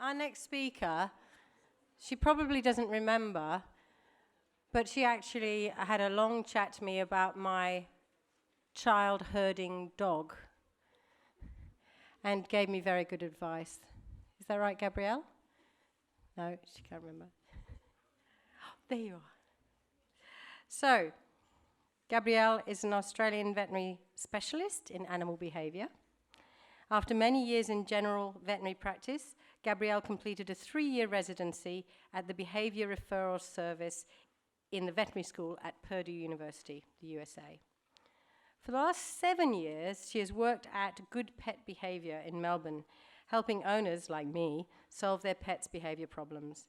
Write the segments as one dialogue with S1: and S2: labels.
S1: our next speaker, she probably doesn't remember, but she actually had a long chat to me about my child herding dog and gave me very good advice. Is that right, Gabrielle? No, she can't remember. There you are. So, Gabrielle is an Australian veterinary specialist in animal behaviour. After many years in general veterinary practice, Gabrielle completed a 3-year residency at the Behaviour Referral Service in the veterinary school at Purdue University, the USA. For the last 7 years, she has worked at Good Pet Behaviour in Melbourne, helping owners like me solve their pets' behaviour problems.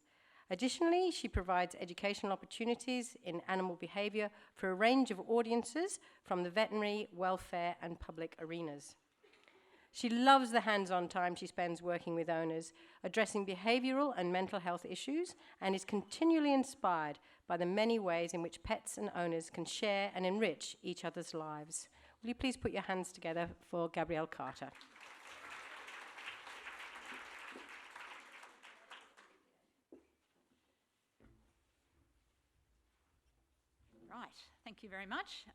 S1: Additionally, she provides educational opportunities in animal behaviour for a range of audiences from the veterinary, welfare and public arenas. She loves the hands-on time she spends working with owners, addressing behavioural and mental health issues, and is continually inspired by the many ways in which pets and owners can share and enrich each other's lives. Will you please put your hands together for Gabrielle Carter?
S2: Right, thank you very much.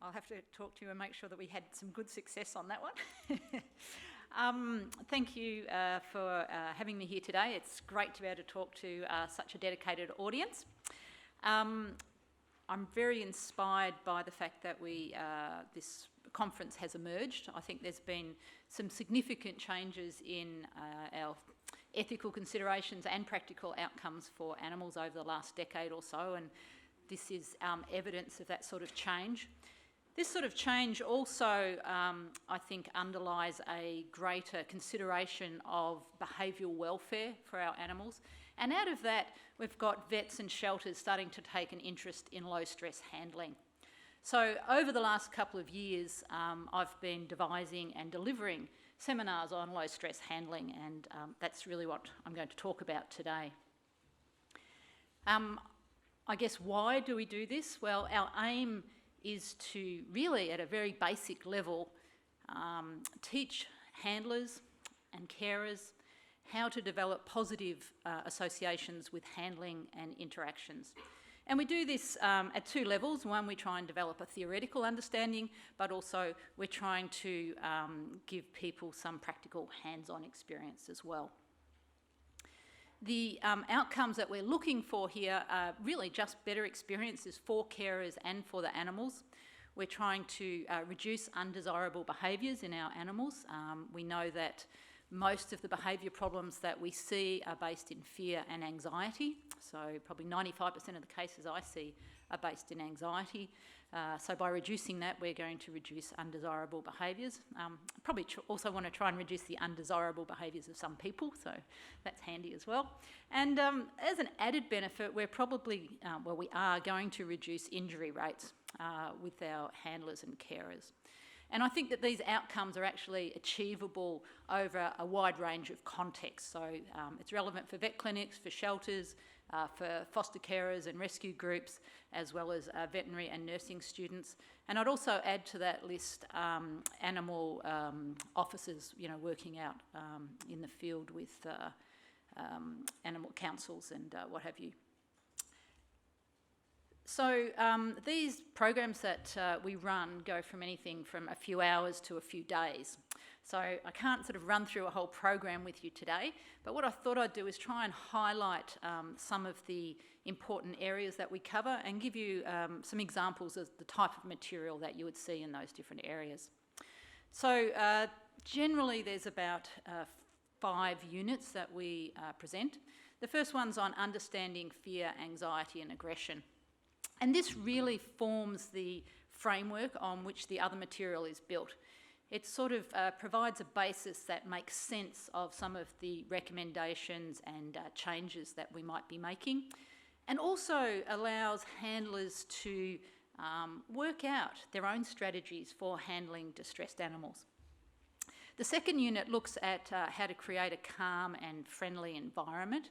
S2: I'll have to talk to you and make sure that we had some good success on that one. Thank you for having me here today. It's great to be able to talk to such a dedicated audience. I'm very inspired by the fact that this conference has emerged. I think there's been some significant changes in our ethical considerations and practical outcomes for animals over the last decade or so, and this is evidence of that sort of change. This sort of change also, I think, underlies a greater consideration of behavioural welfare for our animals. And out of that, we've got vets and shelters starting to take an interest in low-stress handling. So over the last couple of years, I've been devising and delivering seminars on low-stress handling, and that's really what I'm going to talk about today. I guess why do we do this? Well, our aim is to really, at a very basic level, teach handlers and carers how to develop positive associations with handling and interactions. And we do this at 2 levels. One, we try and develop a theoretical understanding, but also we're trying to give people some practical hands-on experience as well. The outcomes that we're looking for here are really just better experiences for carers and for the animals. We're trying to reduce undesirable behaviours in our animals. We know that most of the behaviour problems that we see are based in fear and anxiety. So probably 95% of the cases I see are based in anxiety. So by reducing that, we're going to reduce undesirable behaviours. Probably also want to try and reduce the undesirable behaviours of some people, so that's handy as well. And as an added benefit, we're probably, we are going to reduce injury rates with our handlers and carers. And I think that these outcomes are actually achievable over a wide range of contexts. So it's relevant for vet clinics, for shelters, for foster carers and rescue groups, as well as veterinary and nursing students. And I'd also add to that list animal officers, working out in the field with animal councils and what have you. So these programs that we run go from anything from a few hours to a few days. So I can't sort of run through a whole program with you today, but what I thought I'd do is try and highlight some of the important areas that we cover and give you some examples of the type of material that you would see in those different areas. So generally there's about 5 units that we present. The first one's on understanding fear, anxiety and aggression. And this really forms the framework on which the other material is built. It sort of provides a basis that makes sense of some of the recommendations and changes that we might be making, and also allows handlers to work out their own strategies for handling distressed animals. The second unit looks at how to create a calm and friendly environment.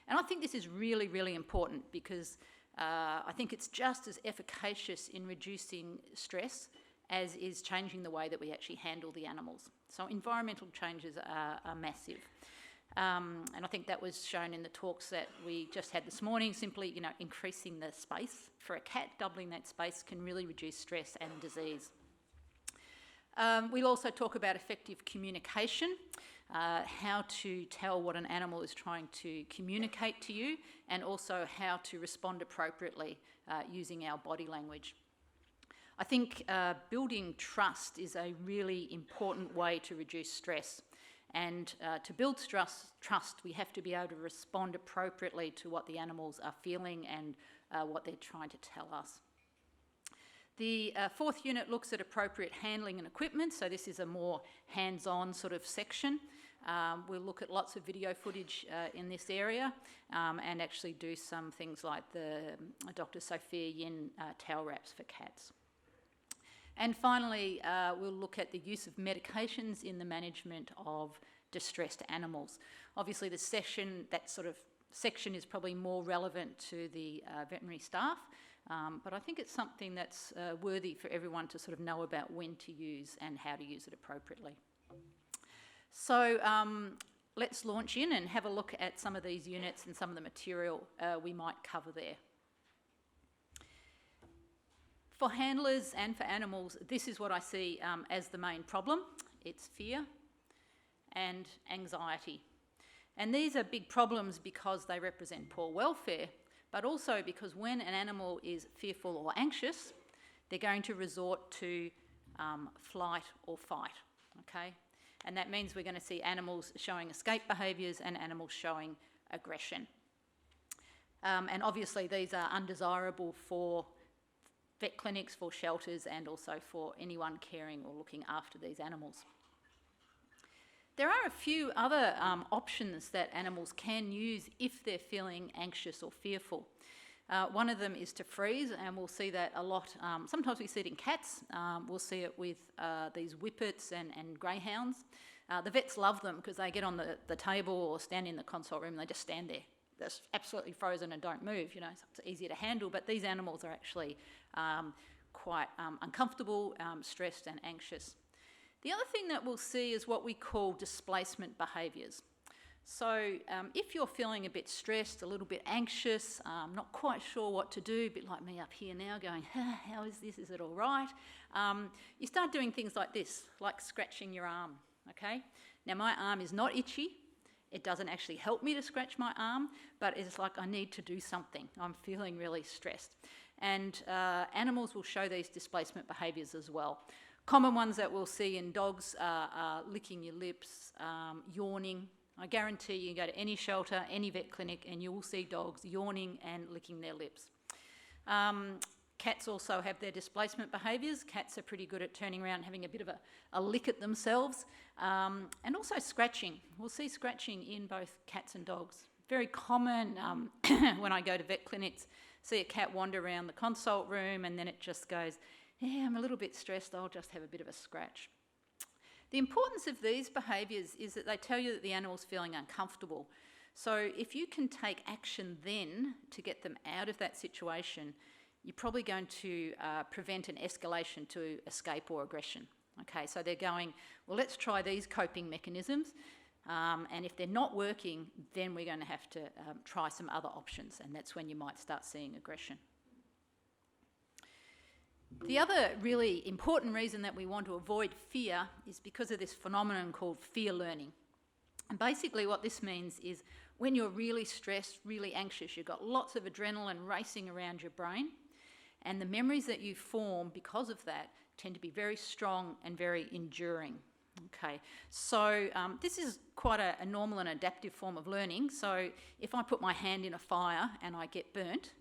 S2: And I think this is really, really important because I think it's just as efficacious in reducing stress as is changing the way that we actually handle the animals. So environmental changes are massive. And I think that was shown in the talks that we just had this morning. Simply, increasing the space for a cat, doubling that space, can really reduce stress and disease. We'll also talk about effective communication, how to tell what an animal is trying to communicate to you, and also how to respond appropriately using our body language. I think building trust is a really important way to reduce stress. And to build trust, we have to be able to respond appropriately to what the animals are feeling and what they're trying to tell us. The fourth unit looks at appropriate handling and equipment. So this is a more hands-on sort of section. We'll look at lots of video footage in this area and actually do some things like the Dr. Sophia Yin towel wraps for cats. And finally, we'll look at the use of medications in the management of distressed animals. Obviously, that sort of section is probably more relevant to the veterinary staff, but I think it's something that's worthy for everyone to sort of know about when to use and how to use it appropriately. So let's launch in and have a look at some of these units and some of the material we might cover there. For handlers and for animals, this is what I see as the main problem. It's fear and anxiety. And these are big problems because they represent poor welfare, but also because when an animal is fearful or anxious, they're going to resort to flight or fight, okay? And that means we're going to see animals showing escape behaviours and animals showing aggression. And obviously these are undesirable for vet clinics, for shelters, and also for anyone caring or looking after these animals. There are a few other options that animals can use if they're feeling anxious or fearful. One of them is to freeze, and we'll see that a lot. Sometimes we see it in cats. We'll see it with these whippets and greyhounds. The vets love them because they get on the table or stand in the consult room and they just stand there. They're absolutely frozen and don't move, so it's easier to handle. But these animals are actually quite uncomfortable, stressed and anxious. The other thing that we'll see is what we call displacement behaviours. So if you're feeling a bit stressed, a little bit anxious, not quite sure what to do, a bit like me up here now going, how is this, is it all right? You start doing things like this, like scratching your arm, okay? Now my arm is not itchy. It doesn't actually help me to scratch my arm, but it's like I need to do something. I'm feeling really stressed. And animals will show these displacement behaviours as well. Common ones that we'll see in dogs are licking your lips, yawning. I guarantee you can go to any shelter, any vet clinic, and you will see dogs yawning and licking their lips. Cats also have their displacement behaviours. Cats are pretty good at turning around and having a bit of a lick at themselves. And also scratching. We'll see scratching in both cats and dogs. Very common when I go to vet clinics, see a cat wander around the consult room and then it just goes, yeah, I'm a little bit stressed, I'll just have a bit of a scratch. The importance of these behaviours is that they tell you that the animal's feeling uncomfortable. So if you can take action then to get them out of that situation, you're probably going to prevent an escalation to escape or aggression. Okay, so they're going, well, let's try these coping mechanisms, and if they're not working, then we're going to have to try some other options, and that's when you might start seeing aggression. The other really important reason that we want to avoid fear is because of this phenomenon called fear learning. And basically what this means is when you're really stressed, really anxious, you've got lots of adrenaline racing around your brain, and the memories that you form because of that tend to be very strong and very enduring. Okay, so this is quite a normal and adaptive form of learning. So if I put my hand in a fire and I get burnt,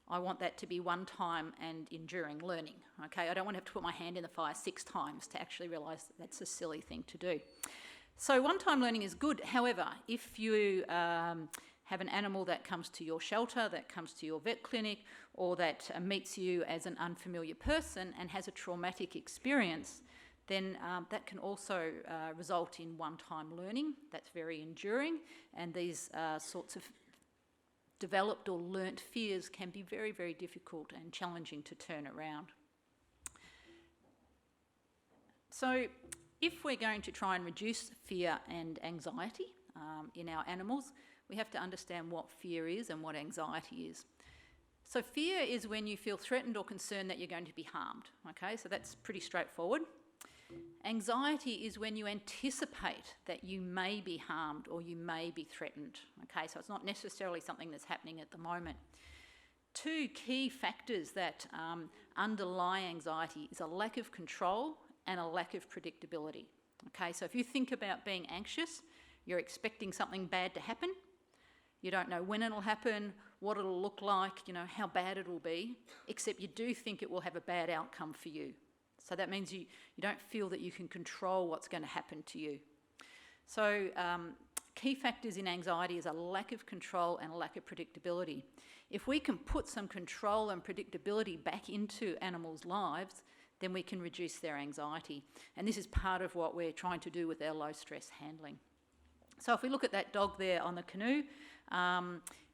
S2: I want that to be one time and enduring learning. Okay, I don't want to have to put my hand in the fire 6 times to actually realise that that's a silly thing to do. So one-time learning is good. However, if you have an animal that comes to your shelter, that comes to your vet clinic, or that meets you as an unfamiliar person and has a traumatic experience, then that can also result in one-time learning. That's very enduring, and these sorts of developed or learnt fears can be very, very difficult and challenging to turn around. So if we're going to try and reduce fear and anxiety, in our animals, we have to understand what fear is and what anxiety is. So fear is when you feel threatened or concerned that you're going to be harmed, okay? So that's pretty straightforward. Anxiety is when you anticipate that you may be harmed or you may be threatened, okay? So it's not necessarily something that's happening at the moment. Two key factors that underlie anxiety is a lack of control and a lack of predictability, okay? So if you think about being anxious, you're expecting something bad to happen. You don't know when it'll happen, what it'll look like, how bad it'll be, except you do think it will have a bad outcome for you. So that means you don't feel that you can control what's going to happen to you. So key factors in anxiety is a lack of control and a lack of predictability. If we can put some control and predictability back into animals' lives, then we can reduce their anxiety. And this is part of what we're trying to do with our low stress handling. So if we look at that dog there on the canoe,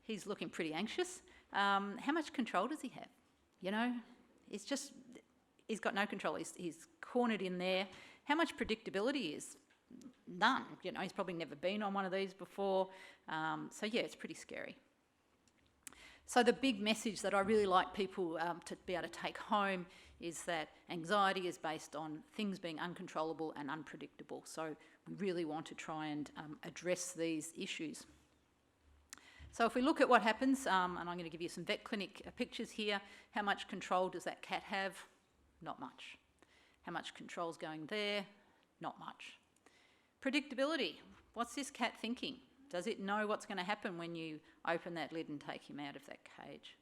S2: he's looking pretty anxious. How much control does he have? He's got no control. He's cornered in there. How much predictability is? None. He's probably never been on one of these before. So yeah, it's pretty scary. So the big message that I really like people to be able to take home is that anxiety is based on things being uncontrollable and unpredictable. So we really want to try and address these issues. So if we look at what happens, and I'm going to give you some vet clinic pictures here, how much control does that cat have? Not much. How much control's going there? Not much. Predictability. What's this cat thinking? Does it know what's going to happen when you open that lid and take him out of that cage?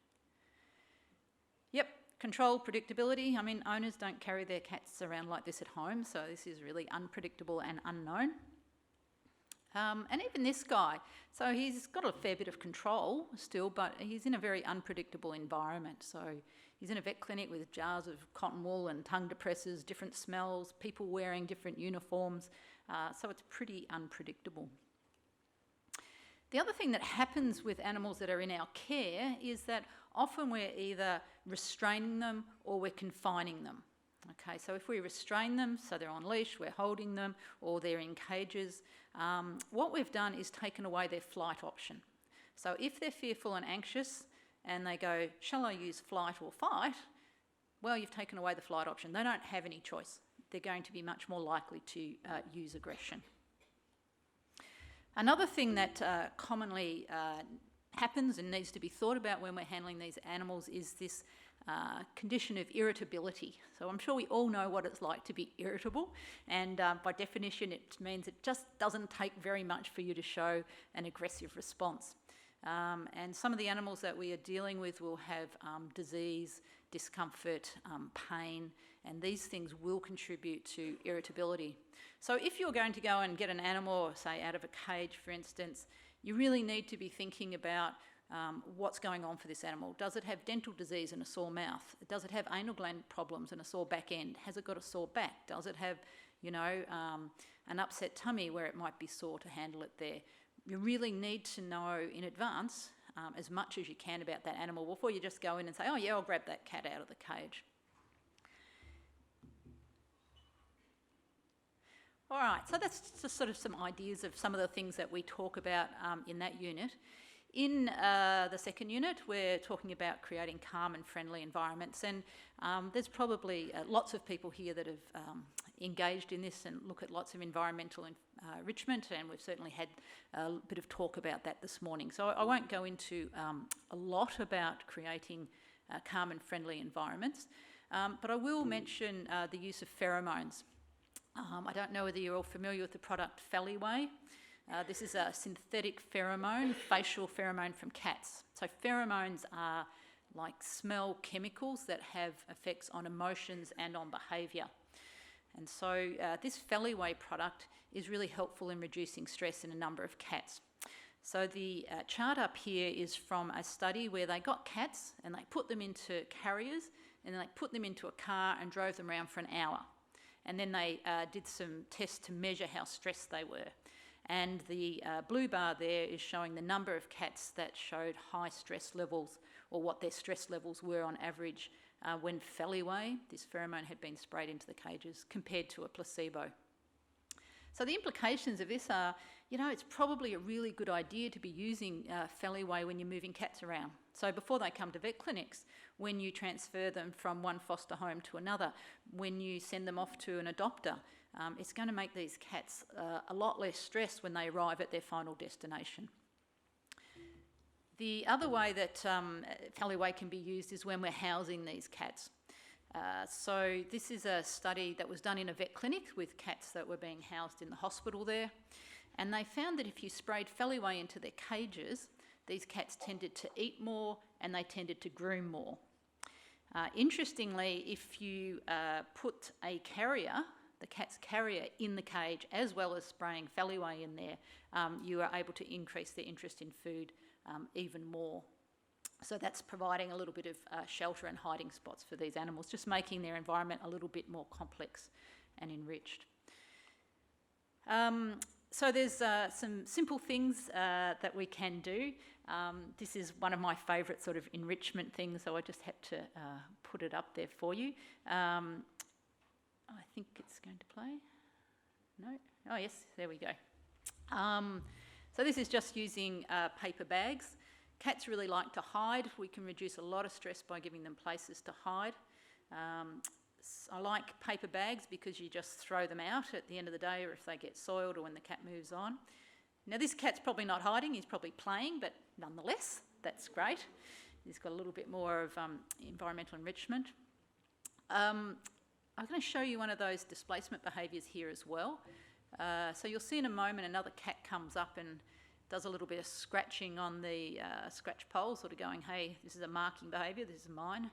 S2: Yep, control, predictability. I mean, owners don't carry their cats around like this at home, so this is really unpredictable and unknown. And even this guy, so he's got a fair bit of control still, but he's in a very unpredictable environment. So he's in a vet clinic with jars of cotton wool and tongue depressors, different smells, people wearing different uniforms. So it's pretty unpredictable. The other thing that happens with animals that are in our care is that often we're either restraining them or we're confining them. Okay, so if we restrain them, so they're on leash, we're holding them, or they're in cages, what we've done is taken away their flight option. So if they're fearful and anxious and they go, shall I use flight or fight? Well, you've taken away the flight option. They don't have any choice. They're going to be much more likely to use aggression. Another thing that commonly happens and needs to be thought about when we're handling these animals is this condition of irritability. So I'm sure we all know what it's like to be irritable, and by definition it means it just doesn't take very much for you to show an aggressive response. And some of the animals that we are dealing with will have disease, discomfort, pain, and these things will contribute to irritability. So if you're going to go and get an animal, say out of a cage for instance, you really need to be thinking about what's going on for this animal. Does it have dental disease and a sore mouth? Does it have anal gland problems and a sore back end? Has it got a sore back? Does it have, an upset tummy where it might be sore to handle it there? You really need to know in advance as much as you can about that animal before you just go in and say, oh yeah, I'll grab that cat out of the cage. All right, so that's just sort of some ideas of some of the things that we talk about in that unit. In the second unit, we're talking about creating calm and friendly environments, and there's probably lots of people here that have engaged in this and look at lots of environmental enrichment, and we've certainly had a bit of talk about that this morning. So I won't go into a lot about creating calm and friendly environments, but I will mention the use of pheromones. I don't know whether you're all familiar with the product Feliway. This is a synthetic pheromone, facial pheromone from cats. So pheromones are like smell chemicals that have effects on emotions and on behaviour. And so this Feliway product is really helpful in reducing stress in a number of cats. So the chart up here is from a study where they got cats and they put them into carriers and then they put them into a car and drove them around for an hour. And then they did some tests to measure how stressed they were. And the blue bar there is showing the number of cats that showed high stress levels, or what their stress levels were on average when Feliway, this pheromone, had been sprayed into the cages, compared to a placebo. So the implications of this are, it's probably a really good idea to be using Feliway when you're moving cats around. So before they come to vet clinics, when you transfer them from one foster home to another, when you send them off to an adopter, it's going to make these cats a lot less stressed when they arrive at their final destination. The other way that Feliway can be used is when we're housing these cats. So this is a study that was done in a vet clinic with cats that were being housed in the hospital there. And they found that if you sprayed Feliway into their cages, these cats tended to eat more and they tended to groom more. Interestingly, if you put a carrier, the cat's carrier, in the cage as well as spraying Feliway in there, you are able to increase their interest in food even more. So that's providing a little bit of shelter and hiding spots for these animals, just making their environment a little bit more complex and enriched. So there's some simple things that we can do. This is one of my favourite sort of enrichment things, so I just had to put it up there for you. I think it's going to play. No? Oh yes, there we go. So this is just using paper bags. Cats really like to hide. We can reduce a lot of stress by giving them places to hide. I like paper bags because you just throw them out at the end of the day, or if they get soiled or when the cat moves on. Now this cat's probably not hiding, he's probably playing, but nonetheless, that's great. He's got a little bit more of environmental enrichment. I'm going to show you one of those displacement behaviours here as well. So you'll see in a moment another cat comes up and does a little bit of scratching on the scratch pole, sort of going, hey, this is a marking behaviour, this is mine.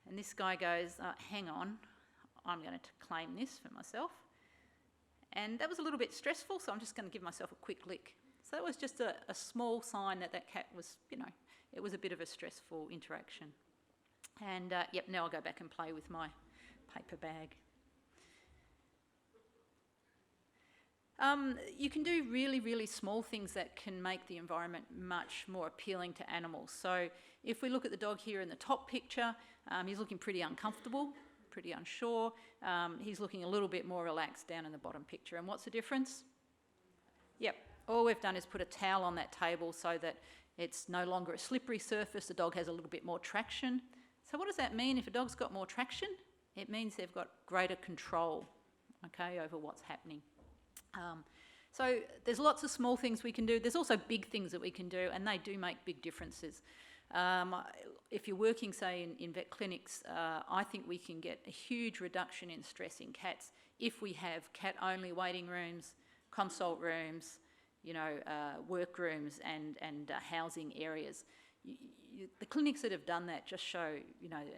S2: And this guy goes, hang on, I'm going to claim this for myself. And that was a little bit stressful, so I'm just going to give myself a quick lick. So that was just a small sign that that cat was, it was a bit of a stressful interaction. And yep, now I'll go back and play with my paper bag. You can do really, really small things that can make the environment much more appealing to animals. So if we look at the dog here in the top picture, he's looking pretty uncomfortable, pretty unsure. He's looking a little bit more relaxed down in the bottom picture. And what's the difference? Yep, all we've done is put a towel on that table so that it's no longer a slippery surface. The dog has a little bit more traction. So what does that mean? If a dog's got more traction, it means they've got greater control, okay, over what's happening. So there's lots of small things we can do. There's also big things that we can do, and they do make big differences. If you're working, say, in vet clinics, I think we can get a huge reduction in stress in cats if we have cat-only waiting rooms, consult rooms, work rooms and housing areas. The clinics that have done that just show,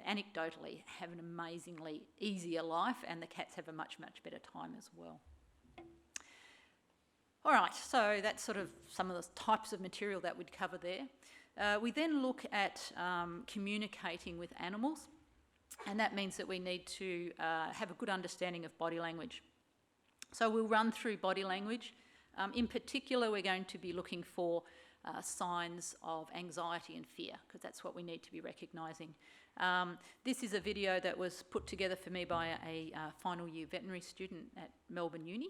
S2: anecdotally, have an amazingly easier life, and the cats have a much, much better time as well. All right, so that's sort of some of the types of material that we'd cover there. We then look at communicating with animals, and that means that we need to have a good understanding of body language. So we'll run through body language. In particular, we're going to be looking for signs of anxiety and fear, because that's what we need to be recognising. This is a video that was put together for me by a final year veterinary student at Melbourne Uni.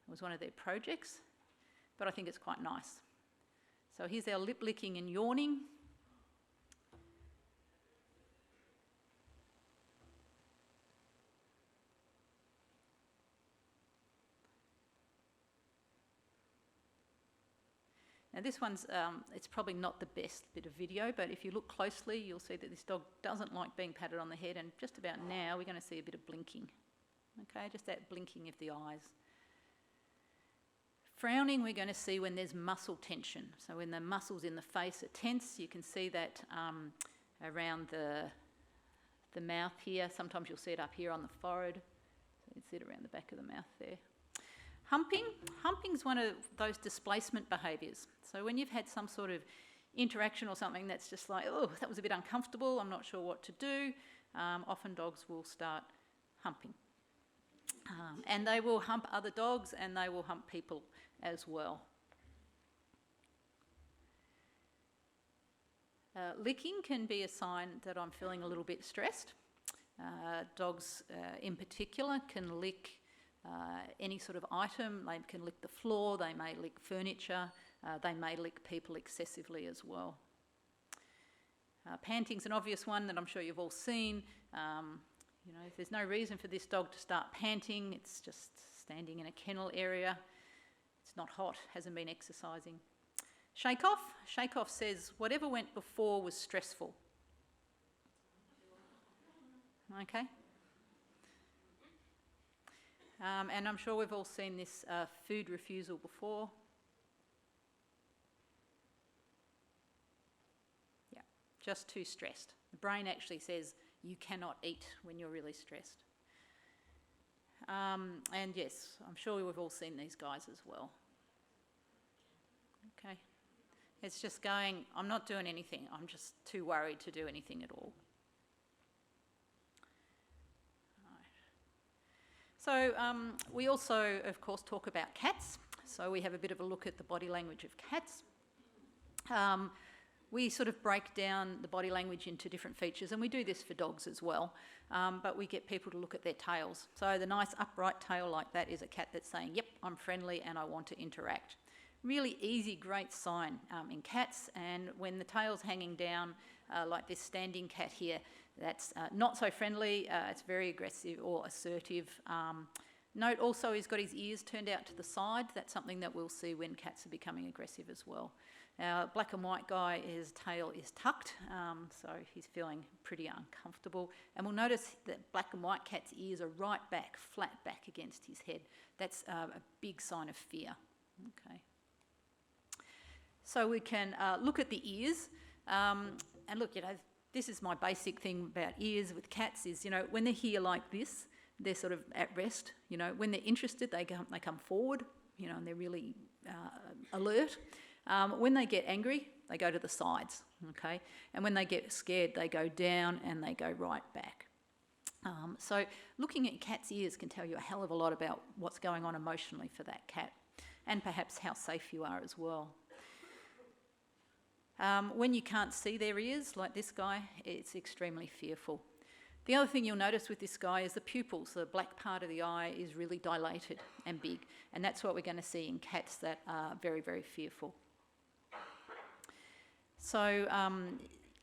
S2: It was one of their projects, but I think it's quite nice. So here's our lip licking and yawning. Now this one's, it's probably not the best bit of video, but if you look closely, you'll see that this dog doesn't like being patted on the head, and just about now we're going to see a bit of blinking. Okay, just that blinking of the eyes. Frowning, we're going to see when there's muscle tension. So when the muscles in the face are tense, you can see that around the mouth here. Sometimes you'll see it up here on the forehead. So you can see it around the back of the mouth there. Humping. Humping's one of those displacement behaviours. So when you've had some sort of interaction or something that's just like, oh, that was a bit uncomfortable, I'm not sure what to do, often dogs will start humping. And they will hump other dogs, and they will hump people as well. Licking can be a sign that I'm feeling a little bit stressed. Dogs in particular can lick any sort of item. They can lick the floor, they may lick furniture, they may lick people excessively as well. Panting's an obvious one that I'm sure you've all seen. You know, there's no reason for this dog to start panting. It's just standing in a kennel area. It's not hot, hasn't been exercising. Shake off. Shake off says whatever went before was stressful. Okay. And I'm sure we've all seen this food refusal before. Yeah, just too stressed. The brain actually says you cannot eat when you're really stressed. And yes, I'm sure we've all seen these guys as well. Okay. It's just going, I'm not doing anything. I'm just too worried to do anything at all. So we also, of course, talk about cats. So we have a bit of a look at the body language of cats. We sort of break down the body language into different features, and we do this for dogs as well, but we get people to look at their tails. So the nice upright tail like that is a cat that's saying, yep, I'm friendly and I want to interact. Really easy, great sign in cats, and when the tail's hanging down, like this standing cat here, that's not so friendly, it's very aggressive or assertive. Note also he's got his ears turned out to the side. That's something that we'll see when cats are becoming aggressive as well. Our black and white guy, his tail is tucked, so he's feeling pretty uncomfortable. And we'll notice that black and white cat's ears are right back, flat back against his head. That's a big sign of fear. Okay. So we can look at the ears, and look, you know, this is my basic thing about ears with cats is, you know, when they're here like this, they're sort of at rest. You know, when they're interested, they come forward, you know, and they're really alert. When they get angry, they go to the sides, okay? And when they get scared, they go down and they go right back. So looking at cat's ears can tell you a hell of a lot about what's going on emotionally for that cat, and perhaps how safe you are as well. When you can't see their ears, like this guy, it's extremely fearful. The other thing you'll notice with this guy is the pupils. The black part of the eye is really dilated and big, and that's what we're going to see in cats that are very, very fearful. So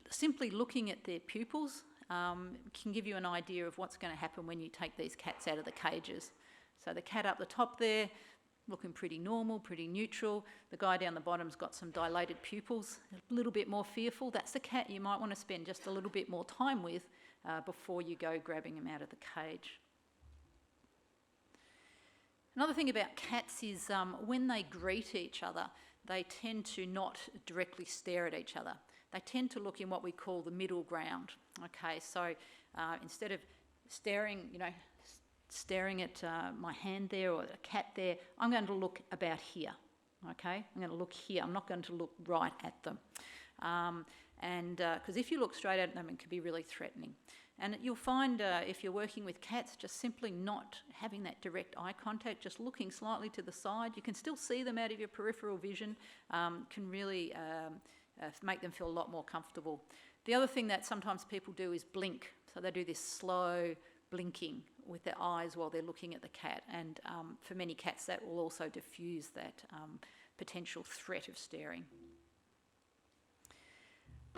S2: simply looking at their pupils can give you an idea of what's going to happen when you take these cats out of the cages. So the cat up the top there, looking pretty normal, pretty neutral. The guy down the bottom's got some dilated pupils, a little bit more fearful. That's the cat you might want to spend just a little bit more time with before you go grabbing him out of the cage. Another thing about cats is when they greet each other, they tend to not directly stare at each other. They tend to look in what we call the middle ground. Okay, so instead of staring, you know, staring at my hand there or a cat there, I'm going to look about here, okay? I'm going to look here. I'm not going to look right at them. Because if you look straight at them, it can be really threatening. And you'll find if you're working with cats, just simply not having that direct eye contact, just looking slightly to the side, you can still see them out of your peripheral vision, can really make them feel a lot more comfortable. The other thing that sometimes people do is blink. So they do this slow blinking with their eyes while they're looking at the cat, and for many cats that will also diffuse that potential threat of staring.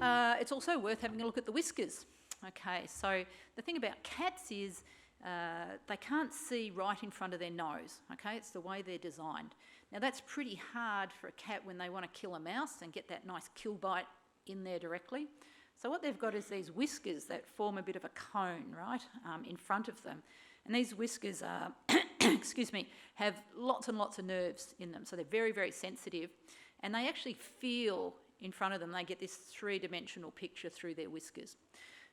S2: It's also worth having a look at the whiskers. Okay, so the thing about cats is they can't see right in front of their nose, okay? It's the way they're designed. Now that's pretty hard for a cat when they want to kill a mouse and get that nice kill bite in there directly. So what they've got is these whiskers that form a bit of a cone, right, in front of them. And these whiskers are, excuse me, have lots and lots of nerves in them. So they're very, very sensitive. And they actually feel in front of them. They get this three-dimensional picture through their whiskers.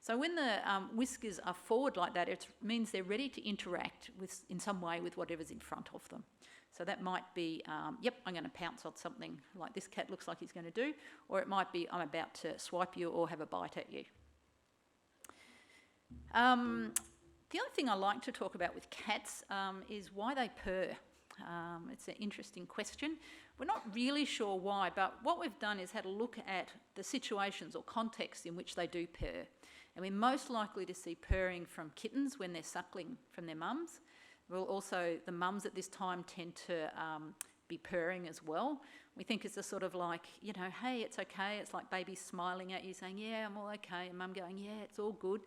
S2: So when the whiskers are forward like that, it means they're ready to interact with, in some way with whatever's in front of them. So that might be, yep, I'm going to pounce on something like this cat looks like he's going to do, or it might be I'm about to swipe you or have a bite at you. The other thing I like to talk about with cats is why they purr. It's an interesting question. We're not really sure why, but what we've done is had a look at the situations or contexts in which they do purr. And we're most likely to see purring from kittens when they're suckling from their mums. Well, also the mums at this time tend to be purring as well. We think it's a sort of like, you know, hey, it's okay. It's like baby smiling at you saying, yeah, I'm all okay. And mum going, yeah, it's all good.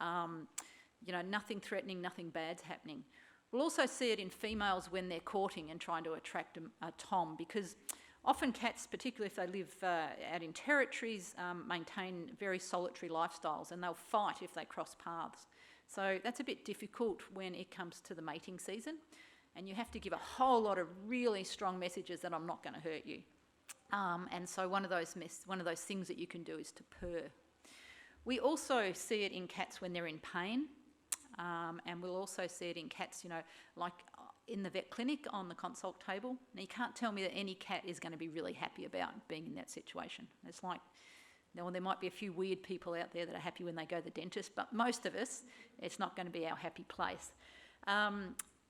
S2: You know, nothing threatening, nothing bad's happening. We'll also see it in females when they're courting and trying to attract a tom, because often cats, particularly if they live out in territories, maintain very solitary lifestyles, and they'll fight if they cross paths. So that's a bit difficult when it comes to the mating season, and you have to give a whole lot of really strong messages that I'm not going to hurt you. And so one of those things that you can do is to purr. We also see it in cats when they're in pain, and we'll also see it in cats, you know, like in the vet clinic on the consult table. Now, you can't tell me that any cat is going to be really happy about being in that situation. It's like, well, there might be a few weird people out there that are happy when they go to the dentist, but most of us, it's not going to be our happy place.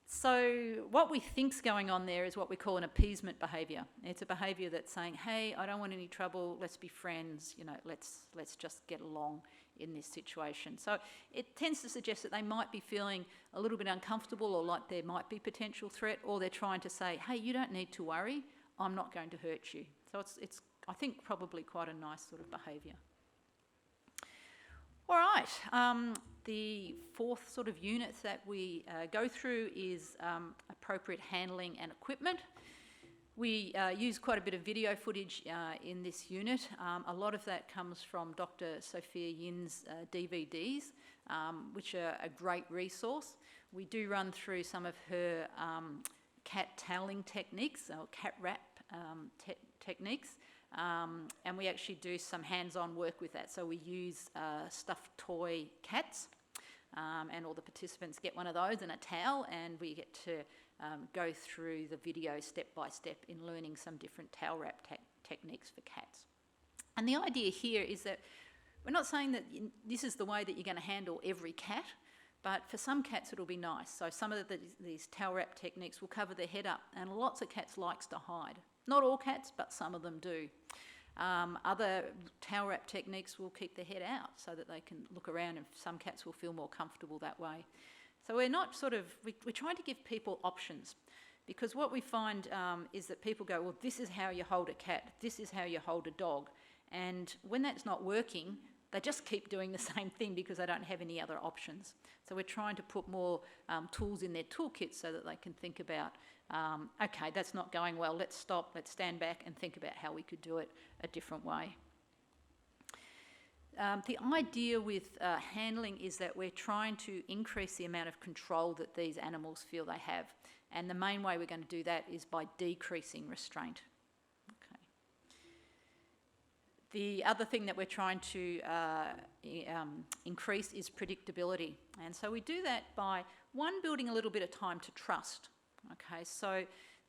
S2: So what we think's going on there is what we call an appeasement behaviour. It's a behaviour that's saying, hey, I don't want any trouble, let's be friends, you know, let's just get along in this situation. So it tends to suggest that they might be feeling a little bit uncomfortable, or like there might be potential threat, or they're trying to say, hey, you don't need to worry, I'm not going to hurt you. So it's I think probably quite a nice sort of behaviour. All right, the fourth sort of unit that we go through is appropriate handling and equipment. We use quite a bit of video footage in this unit. A lot of that comes from Dr. Sophia Yin's DVDs, which are a great resource. We do run through some of her cat toweling techniques, or cat wrap techniques, and we actually do some hands-on work with that. So we use stuffed toy cats, and all the participants get one of those and a towel, and we get to go through the video step by step in learning some different towel wrap techniques for cats. And the idea here is that we're not saying that this is the way that you're going to handle every cat, but for some cats it'll be nice. So some of these towel wrap techniques will cover their head up, and lots of cats likes to hide. Not all cats, but some of them do. Other towel wrap techniques will keep their head out so that they can look around, and some cats will feel more comfortable that way. So we're not we're trying to give people options, because what we find is that people go, well, this is how you hold a cat, this is how you hold a dog. And when that's not working, they just keep doing the same thing because they don't have any other options. So we're trying to put more tools in their toolkit so that they can think about, okay, that's not going well, let's stop, let's stand back and think about how we could do it a different way. The idea with handling is that we're trying to increase the amount of control that these animals feel they have. And the main way we're going to do that is by decreasing restraint. Okay. The other thing that we're trying to increase is predictability. And so we do that by, one, building a little bit of time to trust. Okay, so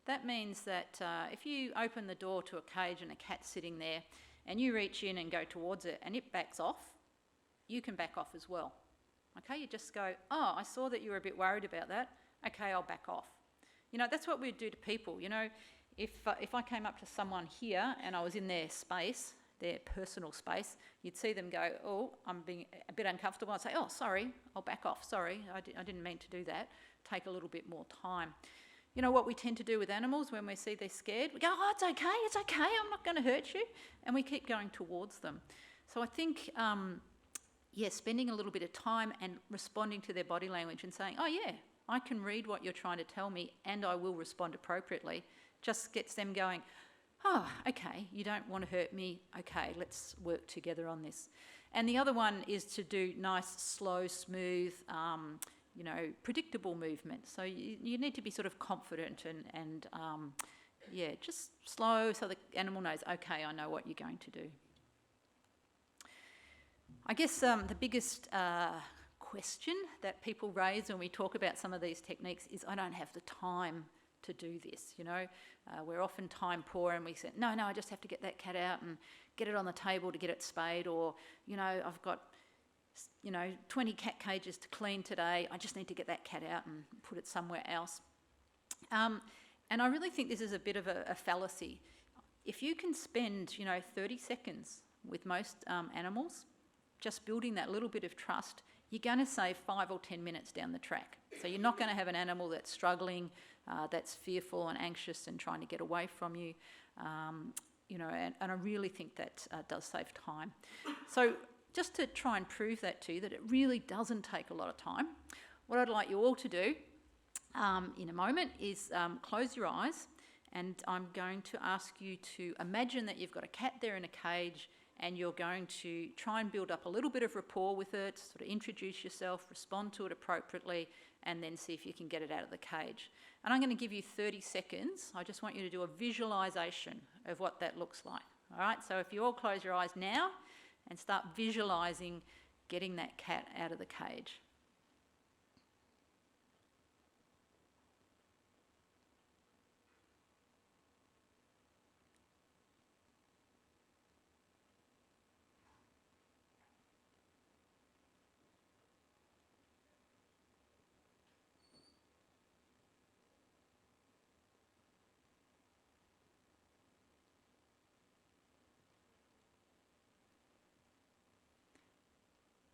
S2: that means that if you open the door to a cage and a cat's sitting there, and you reach in and go towards it and it backs off, you can back off as well. Okay, you just go, oh, I saw that you were a bit worried about that. Okay, I'll back off. You know, that's what we'd do to people. You know, if I came up to someone here and I was in their space, their personal space, you'd see them go, oh, I'm being a bit uncomfortable. I'd say, oh, sorry, I'll back off. Sorry, I didn't mean to do that. Take a little bit more time. You know what we tend to do with animals when we see they're scared? We go, oh, it's okay, I'm not going to hurt you. And we keep going towards them. So I think, spending a little bit of time and responding to their body language and saying, oh yeah, I can read what you're trying to tell me and I will respond appropriately, just gets them going, oh, okay, you don't want to hurt me, okay, let's work together on this. And the other one is to do nice, slow, smooth, predictable movement. So you need to be sort of confident and just slow so the animal knows, okay, I know what you're going to do. I guess the biggest question that people raise when we talk about some of these techniques is, I don't have the time to do this, you know. We're often time poor and we say, no, I just have to get that cat out and get it on the table to get it spayed, or, you know, I've got 20 cat cages to clean today. I just need to get that cat out and put it somewhere else. And I really think this is a bit of a fallacy. If you can spend, 30 seconds with most animals, just building that little bit of trust, you're going to save 5 or 10 minutes down the track. So you're not going to have an animal that's struggling, that's fearful and anxious and trying to get away from you. And I really think that does save time. So just to try and prove that to you, that it really doesn't take a lot of time, what I'd like you all to do in a moment is close your eyes, and I'm going to ask you to imagine that you've got a cat there in a cage, and you're going to try and build up a little bit of rapport with it, sort of introduce yourself, respond to it appropriately, and then see if you can get it out of the cage. And I'm going to give you 30 seconds. I just want you to do a visualisation of what that looks like. All right, so if you all close your eyes now and start visualising getting that cat out of the cage.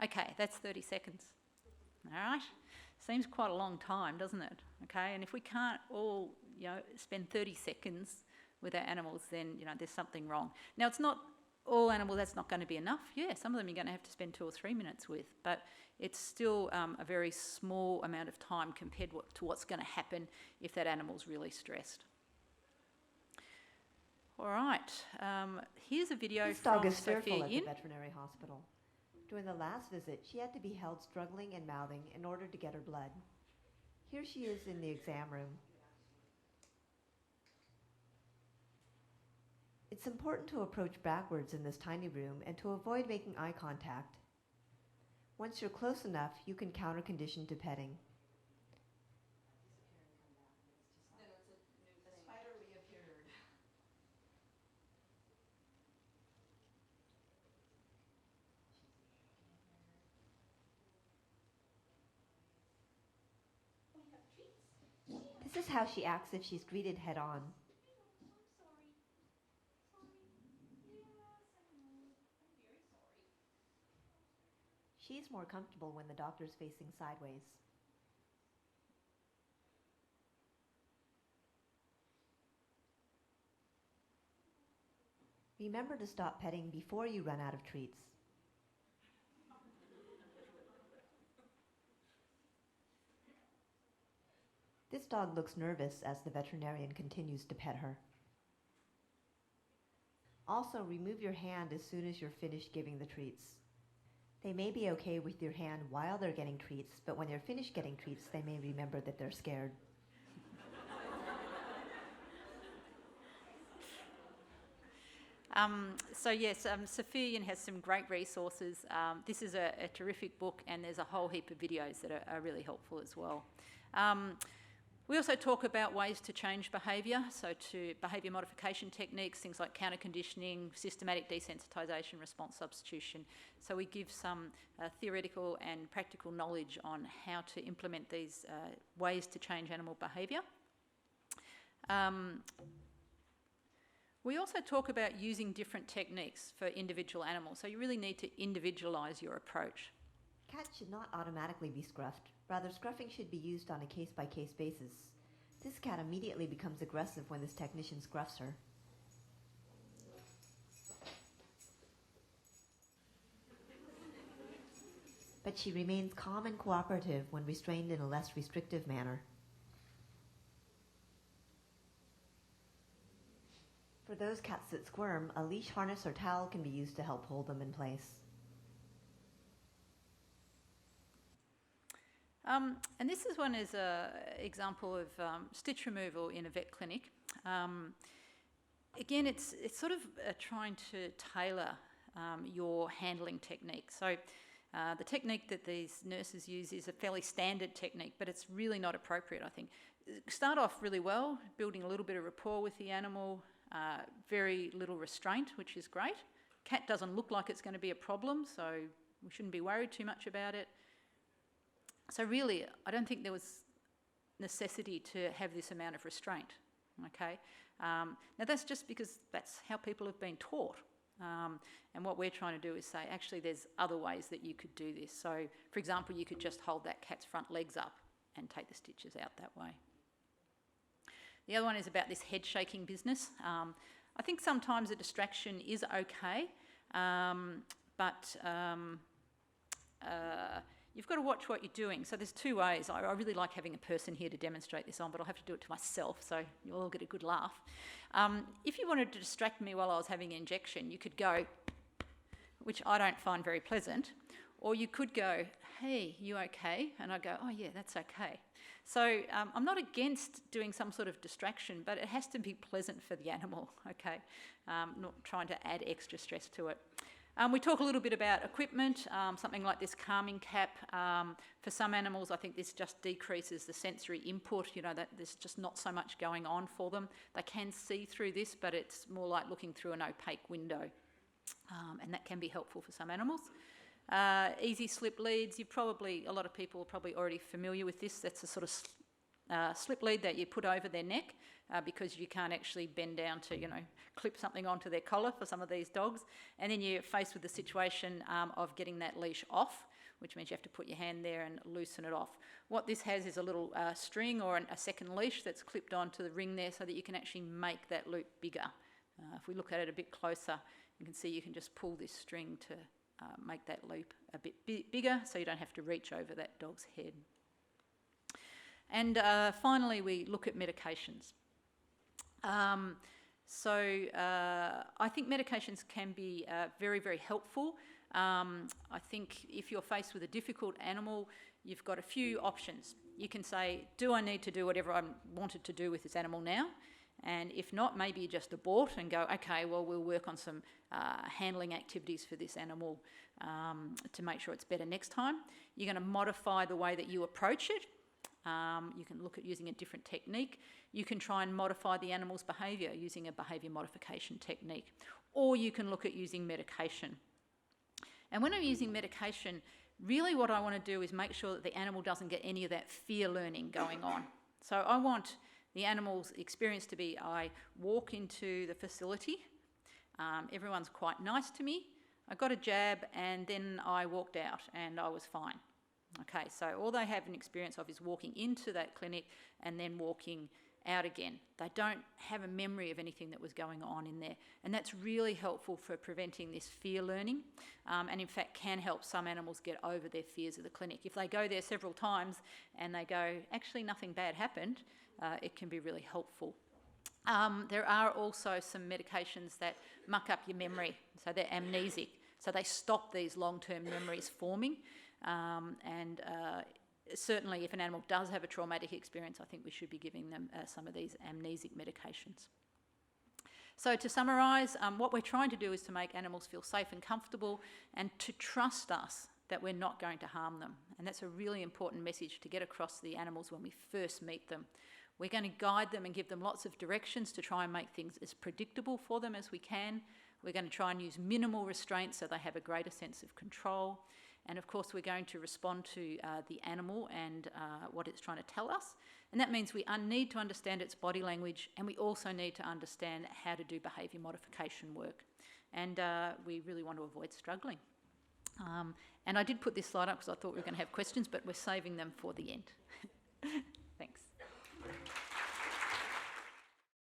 S2: Okay, that's 30 seconds. All right? Seems quite a long time, doesn't it? Okay, and if we can't all, spend 30 seconds with our animals, then, there's something wrong. Now, it's not all animals, that's not going to be enough. Yeah, some of them you're going to have to spend 2 or 3 minutes with, but it's still a very small amount of time compared to what's going to happen if that animal's really stressed. All right, here's a video
S3: This
S2: from
S3: dog is fearful
S2: Sophia
S3: at the
S2: Yin.
S3: veterinary hospital. During the last visit, she had to be held struggling and mouthing in order to get her blood. Here she is in the exam room. It's important to approach backwards in this tiny room and to avoid making eye contact. Once you're close enough, you can counter-condition to petting. This is how she acts if she's greeted head-on. She's more comfortable when the doctor's facing sideways. Remember to stop petting before you run out of treats. This dog looks nervous as the veterinarian continues to pet her. Also, remove your hand as soon as you're finished giving the treats. They may be okay with your hand while they're getting treats, but when they're finished getting treats, they may remember that they're scared.
S2: Sophia Yin has some great resources. This is a terrific book, and there's a whole heap of videos that are really helpful as well. We also talk about ways to change behaviour, so to behaviour modification techniques, things like counter-conditioning, systematic desensitisation, response substitution. So we give some theoretical and practical knowledge on how to implement these ways to change animal behaviour. We also talk about using different techniques for individual animals, so you really need to individualise your approach.
S3: Cats should not automatically be scruffed. Rather, scruffing should be used on a case-by-case basis. This cat immediately becomes aggressive when this technician scruffs her. But she remains calm and cooperative when restrained in a less restrictive manner. For those cats that squirm, a leash, harness, or towel can be used to help hold them in place.
S2: And this is one as an example of stitch removal in a vet clinic. Again, it's sort of trying to tailor your handling technique. So the technique that these nurses use is a fairly standard technique, but it's really not appropriate, I think. Start off really well, building a little bit of rapport with the animal, very little restraint, which is great. Cat doesn't look like it's going to be a problem, so we shouldn't be worried too much about it. So really, I don't think there was necessity to have this amount of restraint, okay? Now that's just because that's how people have been taught. And what we're trying to do is say, actually, there's other ways that you could do this. So, for example, you could just hold that cat's front legs up and take the stitches out that way. The other one is about this head shaking business. I think sometimes a distraction is okay, but you've got to watch what you're doing. So there's two ways. I really like having a person here to demonstrate this on, but I'll have to do it to myself, so you'll all get a good laugh. If you wanted to distract me while I was having an injection, you could go, which I don't find very pleasant, or you could go, hey, you okay? And I go, oh yeah, that's okay. So I'm not against doing some sort of distraction, but it has to be pleasant for the animal, okay? Not trying to add extra stress to it. We talk a little bit about equipment, something like this calming cap. For some animals, I think this just decreases the sensory input, that there's just not so much going on for them. They can see through this, but it's more like looking through an opaque window, and that can be helpful for some animals. Easy slip leads, a lot of people are probably already familiar with this. That's a sort of slip lead that you put over their neck because you can't actually bend down to, clip something onto their collar for some of these dogs. And then you're faced with the situation of getting that leash off, which means you have to put your hand there and loosen it off. What this has is a little string or a second leash that's clipped onto the ring there so that you can actually make that loop bigger. If we look at it a bit closer, you can see you can just pull this string to make that loop a bit bigger so you don't have to reach over that dog's head. And finally, we look at medications. I think medications can be very, very helpful. I think if you're faced with a difficult animal, you've got a few options. You can say, do I need to do whatever I wanted to do with this animal now? And if not, maybe you just abort and go, okay, well, we'll work on some handling activities for this animal to make sure it's better next time. You're going to modify the way that you approach it. You can look at using a different technique. You can try and modify the animal's behaviour using a behaviour modification technique. Or you can look at using medication. And when I'm using medication, really what I want to do is make sure that the animal doesn't get any of that fear learning going on. So I want the animal's experience to be, I walk into the facility, everyone's quite nice to me, I got a jab and then I walked out and I was fine. Okay, so all they have an experience of is walking into that clinic and then walking out again. They don't have a memory of anything that was going on in there. And that's really helpful for preventing this fear learning, and in fact can help some animals get over their fears of the clinic. If they go there several times and they go, actually nothing bad happened, it can be really helpful. There are also some medications that muck up your memory, so they're amnesic. So they stop these long-term memories forming. Certainly if an animal does have a traumatic experience, I think we should be giving them some of these amnesic medications. So to summarise, what we're trying to do is to make animals feel safe and comfortable and to trust us that we're not going to harm them. And that's a really important message to get across to the animals when we first meet them. We're going to guide them and give them lots of directions to try and make things as predictable for them as we can. We're going to try and use minimal restraints so they have a greater sense of control. And of course, we're going to respond to the animal and what it's trying to tell us. And that means we need to understand its body language, and we also need to understand how to do behaviour modification work. And we really want to avoid struggling. And I did put this slide up because I thought we were going to have questions, but we're saving them for the end. Thanks.